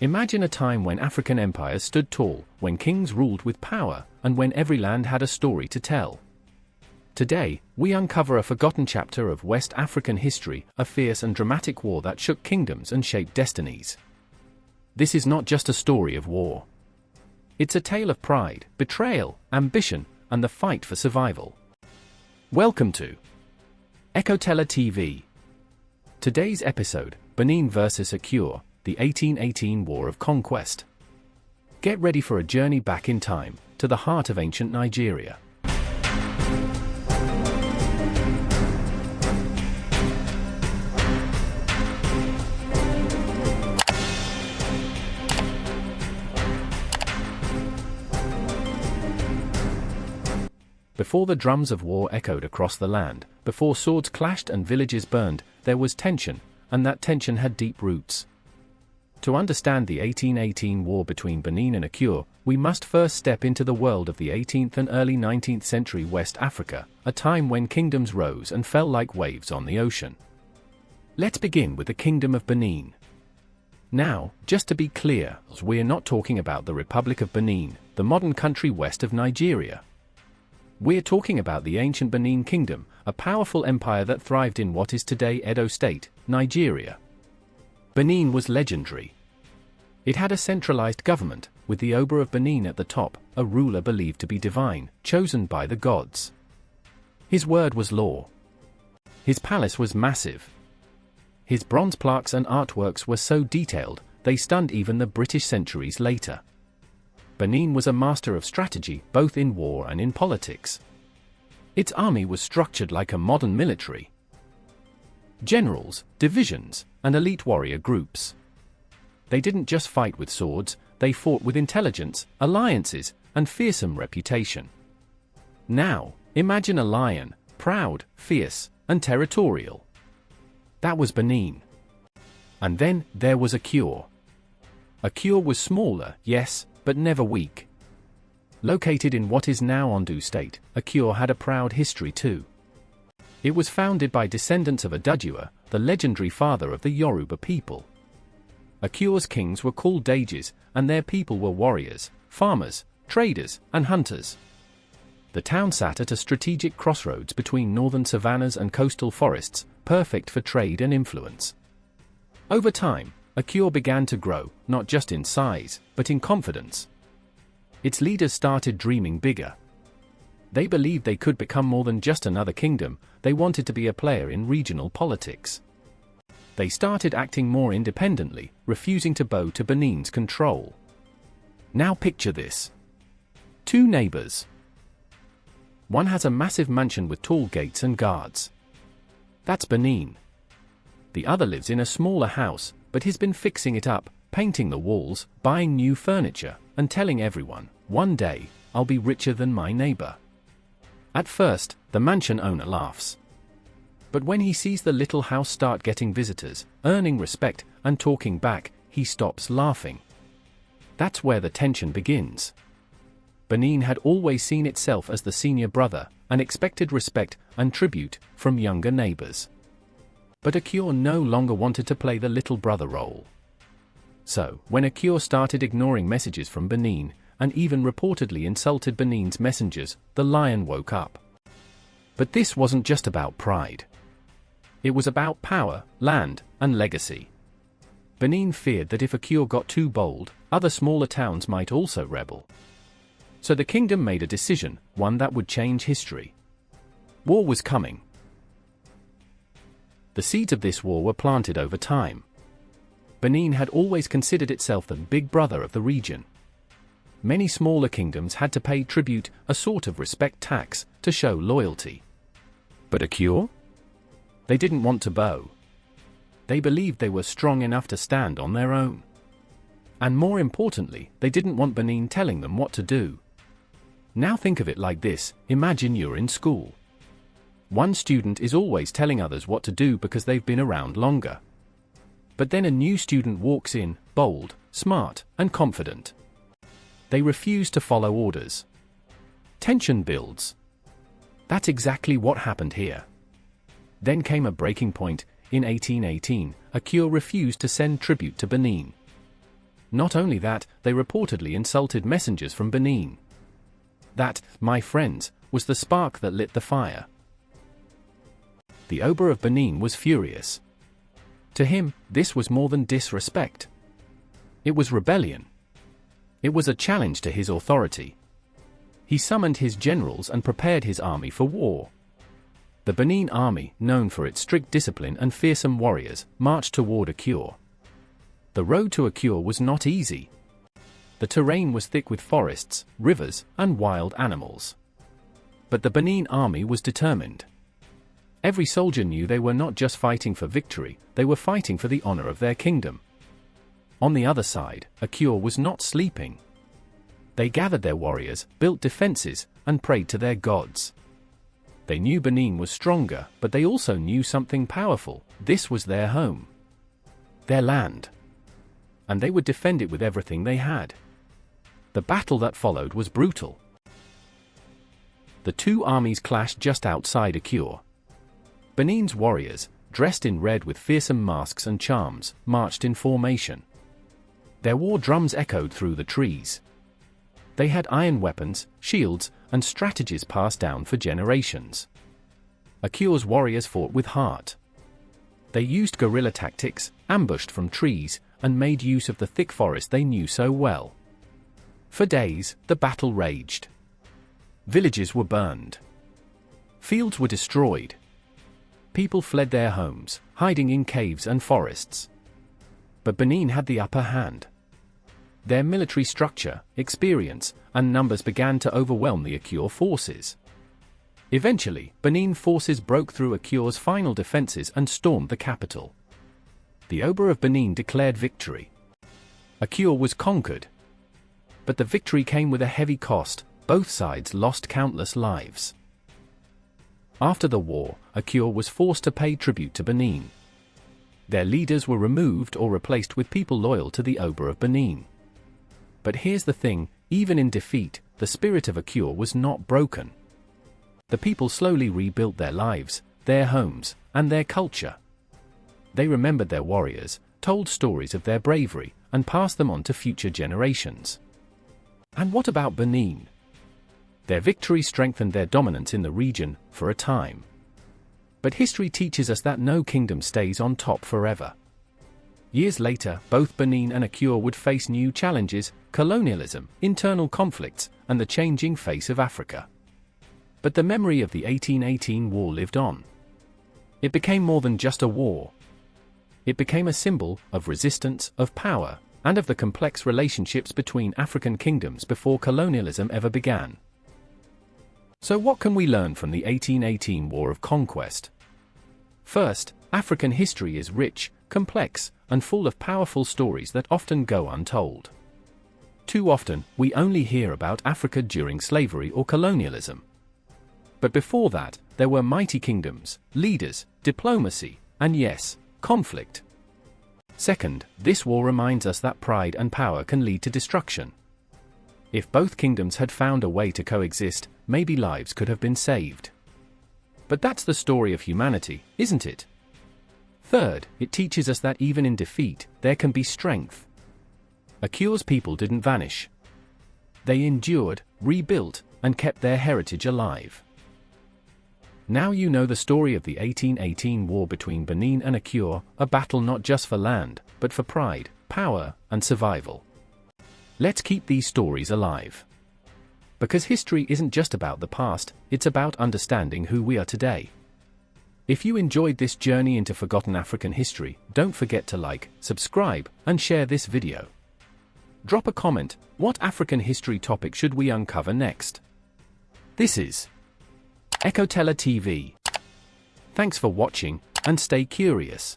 Imagine a time when African empires stood tall, when kings ruled with power, and when every land had a story to tell. Today, we uncover a forgotten chapter of West African history, a fierce and dramatic war that shook kingdoms and shaped destinies. This is not just a story of war. It's a tale of pride, betrayal, ambition, and the fight for survival. Welcome to Ekotella TV. Today's episode, Benin vs. Akure, the 1818 War of Conquest. Get ready for a journey back in time, to the heart of ancient Nigeria. Before the drums of war echoed across the land, before swords clashed and villages burned, there was tension, and that tension had deep roots. To understand the 1818 war between Benin and Akure, we must first step into the world of the 18th and early 19th century West Africa, a time when kingdoms rose and fell like waves on the ocean. Let's begin with the Kingdom of Benin. Now, just to be clear, we're not talking about the Republic of Benin, the modern country west of Nigeria. We're talking about the ancient Benin Kingdom, a powerful empire that thrived in what is today Edo State, Nigeria. Benin was legendary. It had a centralized government, with the Oba of Benin at the top, a ruler believed to be divine, chosen by the gods. His word was law. His palace was massive. His bronze plaques and artworks were so detailed, they stunned even the British centuries later. Benin was a master of strategy, both in war and in politics. Its army was structured like a modern military. Generals, divisions, and elite warrior groups. They didn't just fight with swords, they fought with intelligence, alliances, and fearsome reputation. Now, imagine a lion, proud, fierce, and territorial. That was Benin. And then, there was Akure. Akure was smaller, yes, but never weak. Located in what is now Ondo State, Akure had a proud history too. It was founded by descendants of Adudua, the legendary father of the Yoruba people. Akure's kings were called Dages, and their people were warriors, farmers, traders, and hunters. The town sat at a strategic crossroads between northern savannas and coastal forests, perfect for trade and influence. Over time, Akure began to grow, not just in size, but in confidence. Its leaders started dreaming bigger. They believed they could become more than just another kingdom, they wanted to be a player in regional politics. They started acting more independently, refusing to bow to Benin's control. Now picture this. Two neighbors. One has a massive mansion with tall gates and guards. That's Benin. The other lives in a smaller house, but he's been fixing it up, painting the walls, buying new furniture, and telling everyone, one day, I'll be richer than my neighbor. At first, the mansion owner laughs. But when he sees the little house start getting visitors, earning respect, and talking back, he stops laughing. That's where the tension begins. Benin had always seen itself as the senior brother, and expected respect and tribute from younger neighbors. But Akure no longer wanted to play the little brother role. So, when Akure started ignoring messages from Benin, and even reportedly insulted Benin's messengers, the lion woke up. But this wasn't just about pride. It was about power, land, and legacy. Benin feared that if Akure got too bold, other smaller towns might also rebel. So the kingdom made a decision, one that would change history. War was coming. The seeds of this war were planted over time. Benin had always considered itself the big brother of the region. Many smaller kingdoms had to pay tribute, a sort of respect tax, to show loyalty. But Akure? They didn't want to bow. They believed they were strong enough to stand on their own. And more importantly, they didn't want Benin telling them what to do. Now think of it like this, imagine you're in school. One student is always telling others what to do because they've been around longer. But then a new student walks in, bold, smart, and confident. They refuse to follow orders. Tension builds. That's exactly what happened here. Then came a breaking point. In 1818, Akure refused to send tribute to Benin. Not only that, they reportedly insulted messengers from Benin. That, my friends, was the spark that lit the fire. The Oba of Benin was furious. To him, this was more than disrespect. It was rebellion. It was a challenge to his authority. He summoned his generals and prepared his army for war. The Benin army, known for its strict discipline and fearsome warriors, marched toward Akure. The road to Akure was not easy. The terrain was thick with forests, rivers, and wild animals. But the Benin army was determined. Every soldier knew they were not just fighting for victory, they were fighting for the honor of their kingdom. On the other side, Akure was not sleeping. They gathered their warriors, built defenses, and prayed to their gods. They knew Benin was stronger, but they also knew something powerful. This was their home. Their land. And they would defend it with everything they had. The battle that followed was brutal. The two armies clashed just outside Akure. Benin's warriors, dressed in red with fearsome masks and charms, marched in formation. Their war drums echoed through the trees. They had iron weapons, shields, and strategies passed down for generations. Akure's warriors fought with heart. They used guerrilla tactics, ambushed from trees, and made use of the thick forest they knew so well. For days, the battle raged. Villages were burned. Fields were destroyed. People fled their homes, hiding in caves and forests. But Benin had the upper hand. Their military structure, experience, and numbers began to overwhelm the Akure forces. Eventually, Benin forces broke through Akure's final defenses and stormed the capital. The Oba of Benin declared victory. Akure was conquered. But the victory came with a heavy cost. Both sides lost countless lives. After the war, Akure was forced to pay tribute to Benin. Their leaders were removed or replaced with people loyal to the Oba of Benin. But here's the thing, even in defeat, the spirit of Akure was not broken. The people slowly rebuilt their lives, their homes, and their culture. They remembered their warriors, told stories of their bravery, and passed them on to future generations. And what about Benin? Their victory strengthened their dominance in the region, for a time. But history teaches us that no kingdom stays on top forever. Years later, both Benin and Akure would face new challenges: colonialism, internal conflicts, and the changing face of Africa. But the memory of the 1818 war lived on. It became more than just a war. It became a symbol of resistance, of power, and of the complex relationships between African kingdoms before colonialism ever began. So what can we learn from the 1818 War of Conquest? First, African history is rich, complex, and full of powerful stories that often go untold. Too often, we only hear about Africa during slavery or colonialism. But before that, there were mighty kingdoms, leaders, diplomacy, and yes, conflict. Second, this war reminds us that pride and power can lead to destruction. If both kingdoms had found a way to coexist, maybe lives could have been saved. But that's the story of humanity, isn't it? Third, it teaches us that even in defeat, there can be strength. Akure's people didn't vanish. They endured, rebuilt, and kept their heritage alive. Now you know the story of the 1818 war between Benin and Akure, a battle not just for land, but for pride, power, and survival. Let's keep these stories alive. Because history isn't just about the past, it's about understanding who we are today. If you enjoyed this journey into forgotten African history, don't forget to like, subscribe, and share this video. Drop a comment: what African history topic should we uncover next? This is Echoteller TV. Thanks for watching, and stay curious.